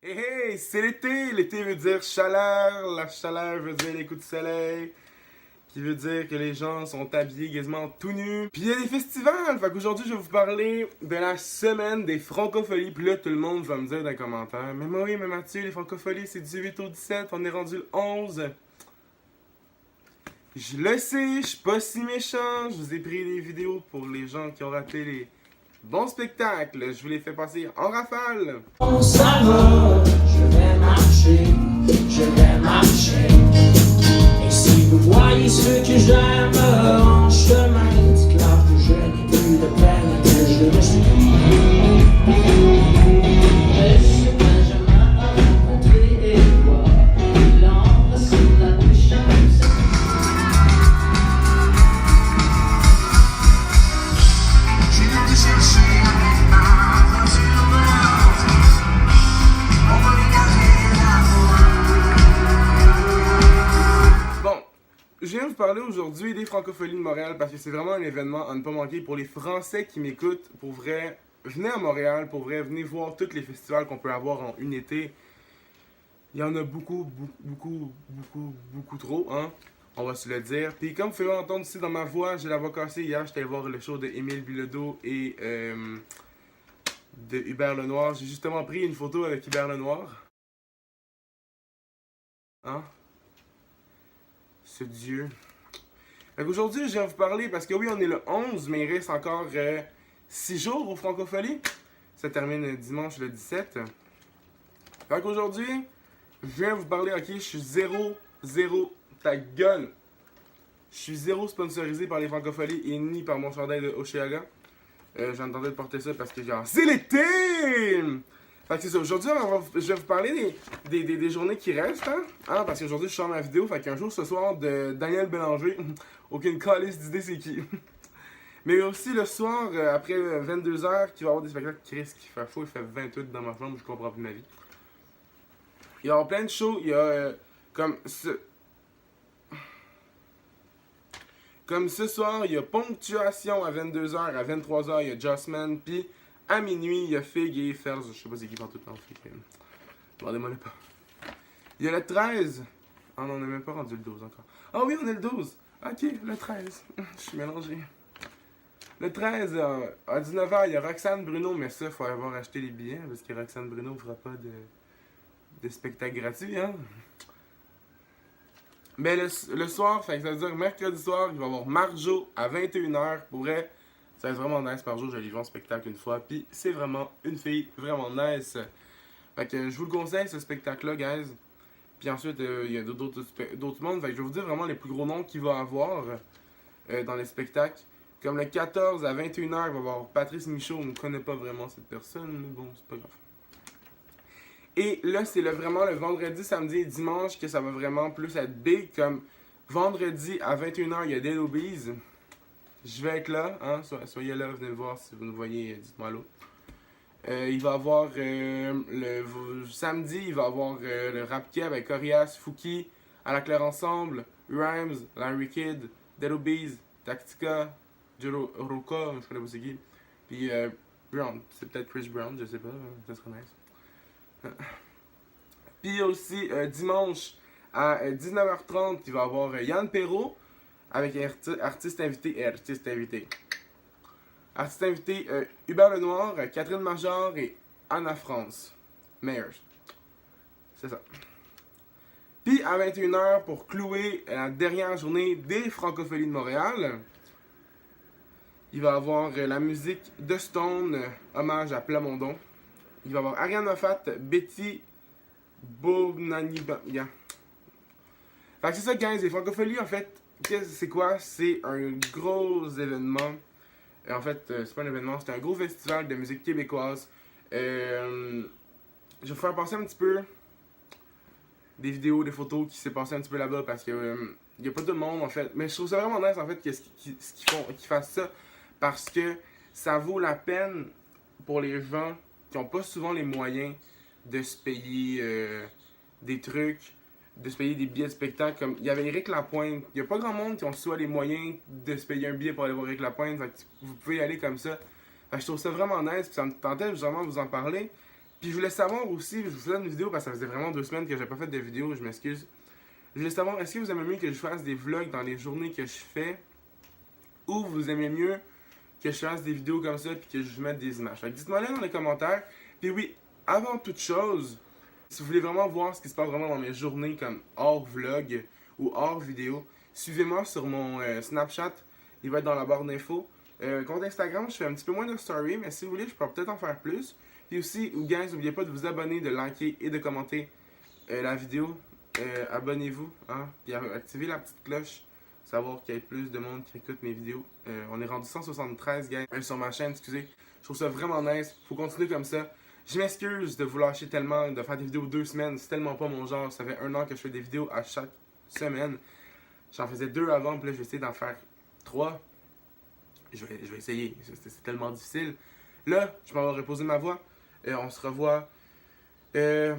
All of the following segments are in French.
Hey hey, c'est l'été! L'été veut dire chaleur, la chaleur veut dire les coups de soleil, qui veut dire que les gens sont habillés quasiment tout nus. Puis il y a des festivals! Fait qu'aujourd'hui je vais vous parler de la semaine des francopholies. Puis là tout le monde va me dire dans les commentaires: mais oui, mais Mathieu, les francopholies c'est du 8 au 17, on est rendu le 11. Je le sais, je suis pas si méchant, je vous ai pris des vidéos pour les gens qui ont raté les bons spectacles, je vous les fais passer en rafale. On s'en va, je vais marcher, je vais marcher. Et si vous voyez ce que j'aime en chemin, dites-leur que je n'ai plus de peine, que je le suis. Est-ce que Benjamin a rencontré Édouard? Il embrasse la bouche comme ça. Bon, je viens vous parler aujourd'hui des Francopholies de Montréal parce que c'est vraiment un événement à ne pas manquer pour les Français qui m'écoutent. Pour vrai, venez à Montréal, pour vrai, venez voir tous les festivals qu'on peut avoir en une été. Il y en a beaucoup trop, hein, on va se le dire. Puis comme vous pouvez entendre ici dans ma voix, j'ai la voix cassée. Hier, j'étais allé voir le show de Émile Bilodeau et de Hubert Lenoir. J'ai justement pris une photo avec Hubert Lenoir. Hein? Ce dieu. Aujourd'hui, je viens vous parler parce que oui, on est le 11, mais il reste encore 6 jours aux Francopholies. Ça termine dimanche le 17. Fait qu'aujourd'hui, je viens vous parler, ok, je suis zéro ta gueule. Je suis zéro sponsorisé par les Francopholies et ni par mon chandail de Oshéaga. J'ai tenté de porter ça parce que genre, c'est l'été! Fait que c'est ça, aujourd'hui je vais vous parler des journées qui restent, hein, parce qu'aujourd'hui je sors ma vidéo, fait qu'un jour ce soir de Daniel Bélanger, aucune calice d'idée c'est qui. Mais aussi le soir, après 22h, qui va y avoir des spectacles. Chris, qui fait faux, il fait 28 dans ma chambre, je comprends plus ma vie. Il y a plein de shows, il y a comme ce soir, il y a Ponctuation à 22h, à 23h, il y a Jossman, puis à minuit, il y a Fig et Fers, je sais pas c'est qui partout le temps, demandez-moi le pas. Il y a le 13, ah non, on n'est même pas rendu le 12 encore. Ah oui, on est le 12, ok, le 13, je suis mélangé. Le 13, à 19h, il y a Roxane Bruno, mais ça, il faut avoir acheté les billets, parce que Roxane Bruno ne fera pas de spectacle gratuit, hein. Mais le soir, ça veut dire mercredi soir, il va y avoir Marjo à 21h. Pour vrai, ça va être vraiment nice. Marjo, je l'ai vu en spectacle une fois. Puis c'est vraiment une fille vraiment nice. Fait que je vous le conseille, ce spectacle-là, guys. Puis ensuite, il y a d'autres mondes. Fait que je vais vous dire vraiment les plus gros noms qu'il va y avoir dans les spectacles. Comme le 14 à 21h, il va y avoir Patrice Michaud. On ne connaît pas vraiment cette personne, mais bon, c'est pas grave. Et là, c'est vraiment le vendredi, samedi et dimanche que ça va vraiment plus être big. Comme vendredi à 21h, il y a Dead Obies. Je vais être là, hein, soyez là, venez me voir si vous nous voyez, dites-moi l'eau. Il va y avoir samedi, il va y avoir le Rap Keb avec Corias, Fouki, À la Claire Ensemble, Rhymes, Larry Kidd, Dead Obies, Tactica, Jiro Roka, je connais pas c'est qui. Puis Brown, c'est peut-être Chris Brown, je sais pas, ça serait nice. Puis aussi dimanche à 19h30, il va y avoir Yann Perrault avec artiste invité. Artiste invité Hubert Lenoir, Catherine Major et Anna France. Meyers. C'est ça. Puis à 21h, pour clouer la dernière journée des Francopholies de Montréal, il va y avoir la musique de Stone, hommage à Plamondon. Il va y avoir Ariane Moffat, Betty Bonaniba. Yeah. Fait que c'est ça, guys. Les Francopholies, en fait, c'est quoi? C'est un gros événement. En fait, c'est pas un événement, c'est un gros festival de musique québécoise. Je vais vous faire passer un petit peu des vidéos, des photos qui s'est passé un petit peu là-bas parce que y a pas tout le monde, en fait. Mais je trouve ça vraiment nice, en fait, qu'ils fassent ça parce que ça vaut la peine pour les gens qui n'ont pas souvent les moyens de se payer des trucs, de se payer des billets de spectacle. Comme il y avait Éric Lapointe, il n'y a pas grand monde qui ont soit les moyens de se payer un billet pour aller voir Éric Lapointe. Fait que vous pouvez y aller comme ça. Fait que je trouve ça vraiment nice, puis ça me tentait vraiment de vous en parler. Puis je voulais savoir aussi, je vous faisais une vidéo parce que ça faisait vraiment 2 semaines que j'ai pas fait de vidéo, je m'excuse. Je voulais savoir, est-ce que vous aimez mieux que je fasse des vlogs dans les journées que je fais, ou vous aimez mieux que je fasse des vidéos comme ça puis que je mette des images. Fait que dites-moi là dans les commentaires. Puis oui, avant toute chose, si vous voulez vraiment voir ce qui se passe vraiment dans mes journées comme hors vlog ou hors vidéo, suivez-moi sur mon Snapchat, il va être dans la barre d'infos. Compte Instagram, je fais un petit peu moins de story, mais si vous voulez, je peux peut-être en faire plus. Puis aussi, guys, n'oubliez pas de vous abonner, de liker et de commenter la vidéo. Abonnez-vous, hein, puis activez la petite cloche. Savoir qu'il y ait plus de monde qui écoute mes vidéos. On est rendu 173 gars sur ma chaîne, excusez. Je trouve ça vraiment nice. Faut continuer comme ça. Je m'excuse de vous lâcher tellement, de faire des vidéos 2 semaines. C'est tellement pas mon genre. Ça fait 1 an que je fais des vidéos à chaque semaine. J'en faisais 2 avant, puis là je vais essayer d'en faire 3. Je vais essayer. C'est tellement difficile. Là, je m'en vais reposer ma voix. On se revoit. Je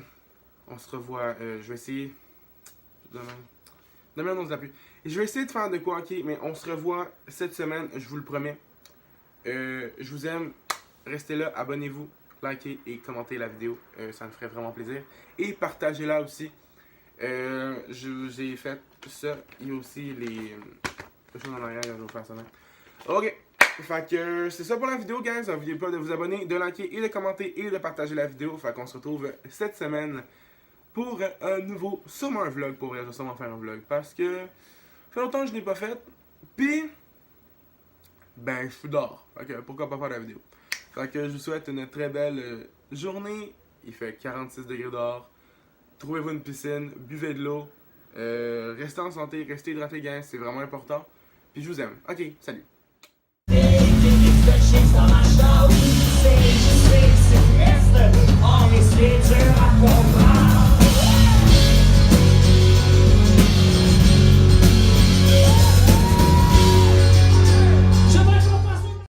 vais essayer. Demain, on se la plus. Et je vais essayer de faire de quoi, ok, mais on se revoit cette semaine, je vous le promets. Je vous aime, restez là, abonnez-vous, likez et commentez la vidéo, ça me ferait vraiment plaisir. Et partagez-la aussi. J'ai fait ça, il y a aussi les choses en arrière, je vais vous faire ça même. Ok, fait que c'est ça pour la vidéo, guys. N'oubliez pas de vous abonner, de liker et de commenter et de partager la vidéo. Fait qu'on se retrouve cette semaine pour un nouveau, sûrement un vlog, pour vrai, je vais sûrement faire un vlog, parce que ça fait longtemps que je ne l'ai pas fait, puis, ben, je suis dehors, fait que pourquoi pas faire la vidéo. Fait que je vous souhaite une très belle journée, il fait 46 degrés dehors, trouvez-vous une piscine, buvez de l'eau, restez en santé, restez hydratés, gars, c'est vraiment important, puis je vous aime. Ok, salut. On est